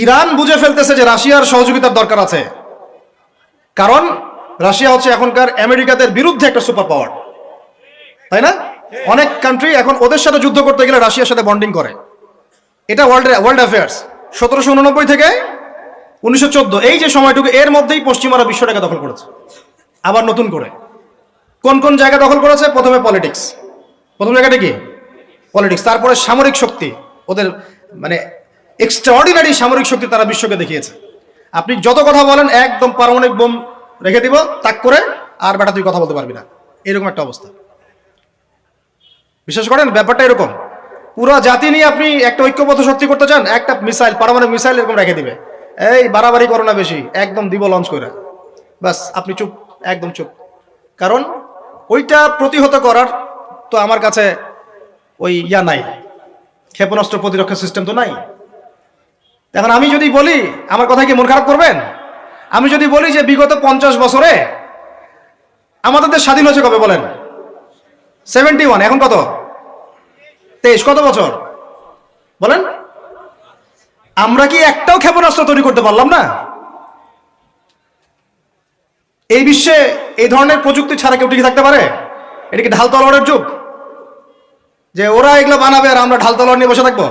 Iran বুঝে ফেলতেছে যে রাশিয়ার সহযোগিতার দরকার আছে, কারণ রাশিয়া হচ্ছে এখনকার আমেরিকাদের বিরুদ্ধে একটা সুপার পাওয়ার, তাই না? অনেক কান্ট্রি এখন ওদের সাথে যুদ্ধ করতে গেলে রাশিয়ার সাথে বন্ডিং করে। এটা ওয়ার্ল্ড অ্যাফেয়ার্স। 1789 থেকে 1914 এই যে সময়টুকু, এর মধ্যেই পশ্চিমারা বিশ্বটাকে দখল করেছে আবার নতুন করে। কোন কোন জায়গা দখল করেছে? প্রথমে পলিটিক্স, প্রথম জায়গাটা কি পলিটিক্স, তারপরে সামরিক শক্তি। ওদের মানে এক্সট্রাঅর্ডিনারি সামরিক শক্তি তারা বিশ্বকে দেখিয়েছে। আপনি যত কথা বলেন, একদম পারমাণবিক বোম রেখে দিব তাক করে, আর বেটা তুই কথা বলতে পারবি না, এরকম একটা অবস্থা। বিশ্বাস করেন ব্যাপারটা এরকম। পুরো জাতি নিয়ে আপনি একটা ঐক্যবদ্ধ শক্তি করতে চান, একটা মিসাইল, পারমাণবিক মিসাইল এরকম রেখে দিবে, এই বাড়াবাড়ি করো না বেশি, একদম দিব লঞ্চ করে, বাস আপনি চুপ, একদম চুপ। কারণ ওইটা প্রতিহত করার তো আমার কাছে ওই নাই, ক্ষেপণাস্ত্র প্রতিরক্ষা সিস্টেম তো নাই। এখন আমি যদি বলি, আমার কথা কি মন খারাপ করবেন? আমি যদি বলি যে বিগত 50 বছরে আমাদের দেশ স্বাধীন হয়েছে কবে বলেন? 71, এখন কত? 23, কত বছর বলেন? আমরা কি একটাও ক্ষেপণাস্ত্র তৈরি করতে পারলাম না? এই বিশ্বে এই ধরনের প্রযুক্তি ছাড়া কেউ টিকে থাকতে পারে? এটা কি ঢাল তলোয়ারের যুগ যে ওরা এগুলো বানাবে আর আমরা ঢাল তলোয়ার নিয়ে বসে থাকবো?